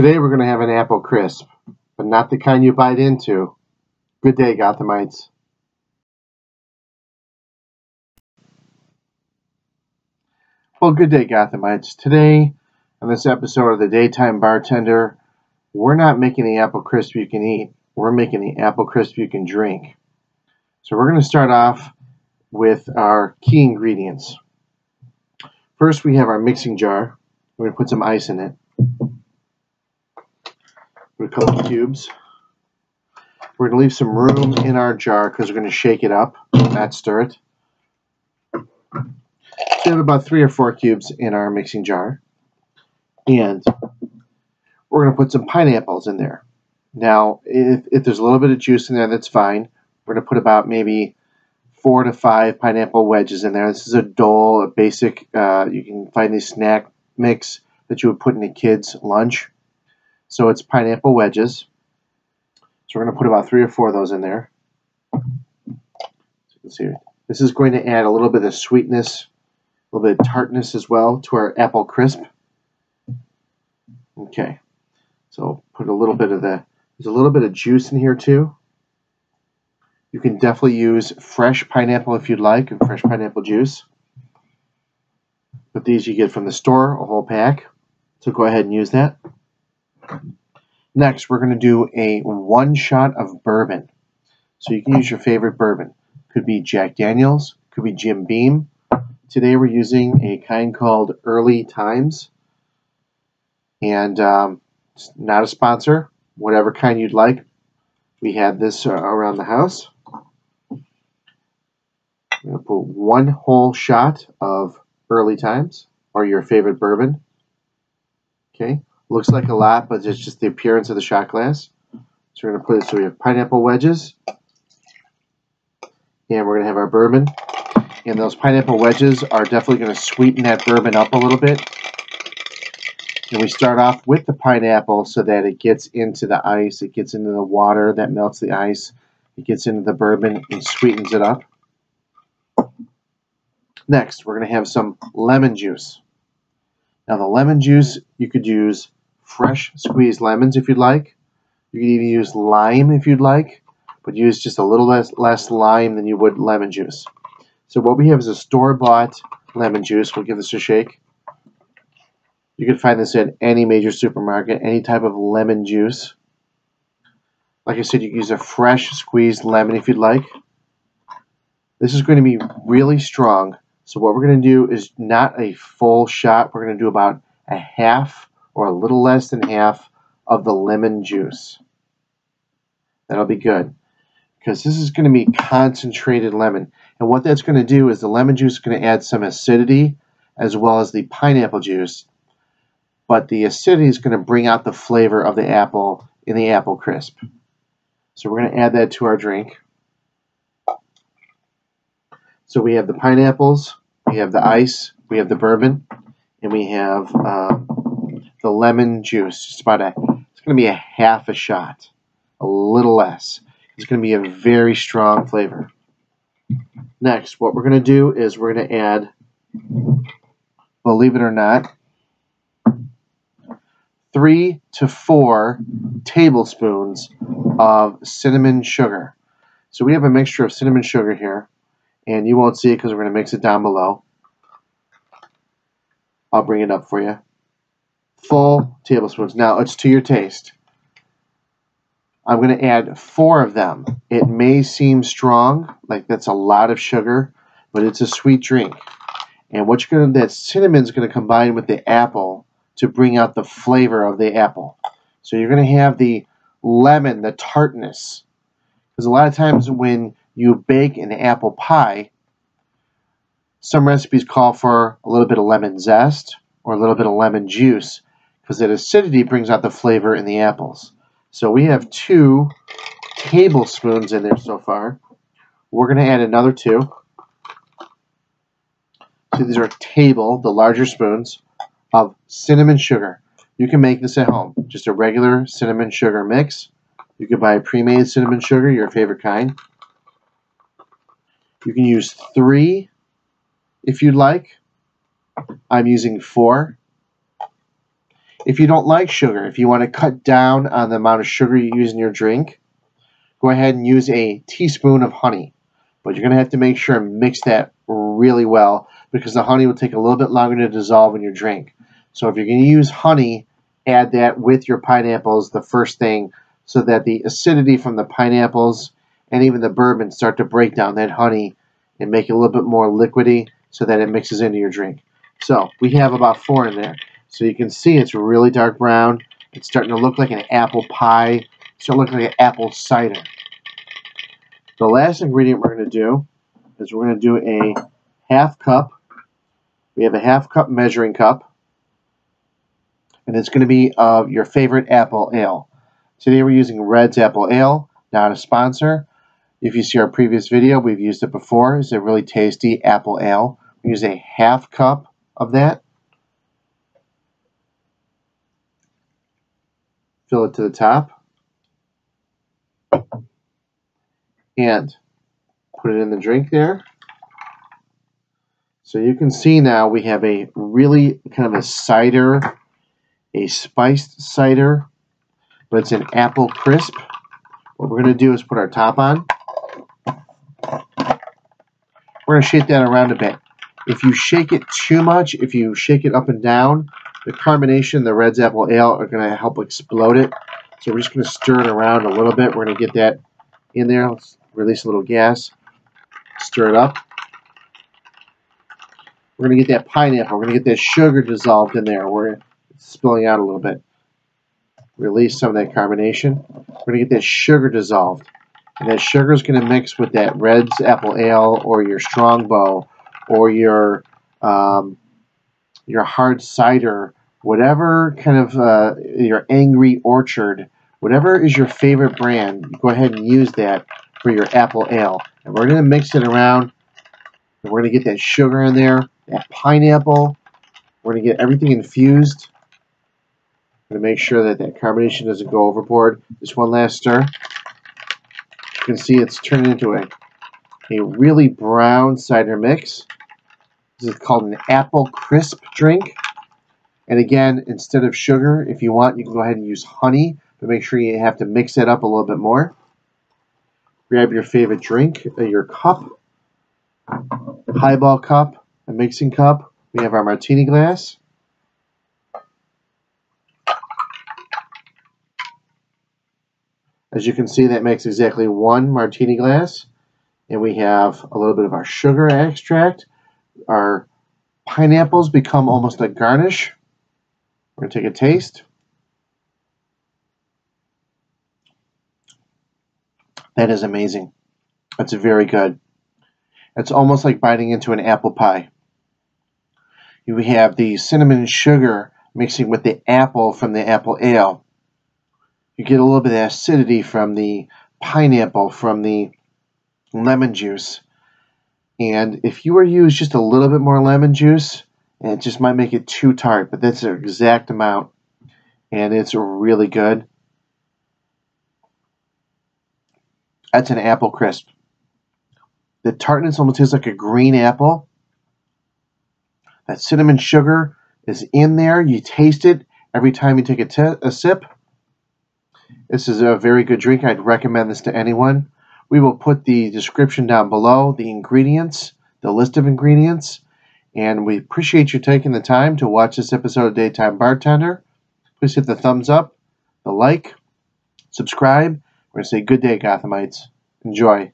Today we're going to have an apple crisp, but not the kind you bite into. Good day, Gothamites. Well, good day, Gothamites. Today, on this episode of the Daytime Bartender, we're not making the apple crisp you can eat. We're making the apple crisp you can drink. So we're going to start off with our key ingredients. First, we have our mixing jar. We're going to put some ice in it. Put a couple cubes. We're going to leave some room in our jar because we're going to shake it up, not stir it. So we have about 3 or 4 cubes in our mixing jar. And we're going to put some pineapples in there. Now, if there's a little bit of juice in there, that's fine. We're going to put about maybe 4 to 5 pineapple wedges in there. This is a dole, a basic, you can find these snack mix that you would put in a kid's lunch. So it's pineapple wedges. So we're going to put about 3 or 4 of those in there. So you can see, this is going to add a little bit of sweetness, a little bit of tartness as well to our apple crisp. Okay, so put a little bit of there's a little bit of juice in here too. You can definitely use fresh pineapple if you'd like, fresh pineapple juice. But these you get from the store, a whole pack. So go ahead and use that. Next, we're going to do a 1 shot of bourbon. So you can use your favorite bourbon. Could be Jack Daniels, could be Jim Beam. Today we're using a kind called Early Times. And it's not a sponsor, whatever kind you'd like. We had this around the house. I'm going to put 1 whole shot of Early Times, or your favorite bourbon. Okay. Looks like a lot, but it's just the appearance of the shot glass. So we're going to put it so we have pineapple wedges. And we're going to have our bourbon. And those pineapple wedges are definitely going to sweeten that bourbon up a little bit. And we start off with the pineapple so that it gets into the ice, it gets into the water that melts the ice, it gets into the bourbon and sweetens it up. Next, we're going to have some lemon juice. Now the lemon juice, you could use fresh squeezed lemons if you'd like. You could even use lime if you'd like, but use just a little less lime than you would lemon juice. So what we have is a store-bought lemon juice. We'll give this a shake. You can find this at any major supermarket, any type of lemon juice. Like I said, you can use a fresh squeezed lemon if you'd like. This is going to be really strong. So what we're going to do is not a full shot. We're going to do about a half or a little less than half of the lemon juice. That'll be good because this is going to be concentrated lemon. And what that's going to do is the lemon juice is going to add some acidity as well as the pineapple juice. But the acidity is going to bring out the flavor of the apple in the apple crisp. So we're going to add that to our drink. So we have the pineapples, we have the ice, we have the bourbon, and we have the lemon juice. It's going to be a half a shot, a little less. It's going to be a very strong flavor. Next, what we're going to do is we're going to add, believe it or not, 3 to 4 tablespoons of cinnamon sugar. So we have a mixture of cinnamon sugar here, and you won't see it because we're going to mix it down below. I'll bring it up for you. Full tablespoons. Now it's to your taste. I'm going to add 4 of them. It may seem strong, like that's a lot of sugar, but it's a sweet drink. And that cinnamon's going to combine with the apple to bring out the flavor of the apple. So you're going to have the lemon, the tartness. Because a lot of times when you bake an apple pie, some recipes call for a little bit of lemon zest or a little bit of lemon juice because that acidity brings out the flavor in the apples. So we have 2 tablespoons in there so far. We're going to add another 2. So these are the larger spoons of cinnamon sugar. You can make this at home, just a regular cinnamon sugar mix. You can buy pre-made cinnamon sugar, your favorite kind. You can use 3 if you'd like. I'm using 4. If you don't like sugar, if you want to cut down on the amount of sugar you use in your drink, go ahead and use a teaspoon of honey. But you're going to have to make sure and mix that really well because the honey will take a little bit longer to dissolve in your drink. So if you're going to use honey, add that with your pineapples the first thing so that the acidity from the pineapples and even the bourbon start to break down that honey and make it a little bit more liquidy so that it mixes into your drink. So we have about 4 in there. So you can see it's really dark brown. It's starting to look like an apple pie. It's starting to look like an apple cider. The last ingredient we're going to do is we're going to do a half cup. We have a half cup measuring cup. And it's going to be of your favorite apple ale. Today we're using Red's Apple Ale, not a sponsor. If you see our previous video, we've used it before. It's a really tasty apple ale. We use a half cup of that. Fill it to the top. And put it in the drink there. So you can see now we have a really kind of a cider, a spiced cider, but it's an apple crisp. What we're going to do is put our top on. We're going to shake that around a bit. If you shake it too much, if you shake it up and down, the carbonation, the Red's Apple Ale, are going to help explode it. So we're just going to stir it around a little bit. We're going to get that in there. Let's release a little gas. Stir it up. We're going to get that pineapple. We're going to get that sugar dissolved in there. We're spilling out a little bit. Release some of that carbonation. We're going to get that sugar dissolved. And that sugar is going to mix with that Red's Apple Ale or your Strongbow or your hard cider, whatever kind of your Angry Orchard, whatever is your favorite brand, go ahead and use that for your apple ale. And we're going to mix it around. And we're going to get that sugar in there, that pineapple. We're going to get everything infused. We're going to make sure that that carbonation doesn't go overboard. Just one last stir. You can see it's turning into a really brown cider mix. This is called an apple crisp drink. And again, instead of sugar, if you want, you can go ahead and use honey, but make sure you have to mix that up a little bit more. Grab your favorite drink, your cup, highball cup, a mixing cup. We have our martini glass. As you can see, that makes exactly 1 martini glass. And we have a little bit of our sugar extract. Our pineapples become almost a garnish. We're going to take a taste. That is amazing. That's very good. It's almost like biting into an apple pie. We have the cinnamon and sugar mixing with the apple from the apple ale. You get a little bit of acidity from the pineapple, from the lemon juice. And if you were to use just a little bit more lemon juice, it just might make it too tart, but that's the exact amount. And it's really good. That's an apple crisp. The tartness almost tastes like a green apple. That cinnamon sugar is in there. You taste it every time you take a sip. This is a very good drink. I'd recommend this to anyone. We will put the description down below, the ingredients, the list of ingredients. And we appreciate you taking the time to watch this episode of Daytime Bartender. Please hit the thumbs up, the like, subscribe. We're going to say good day, Gothamites. Enjoy.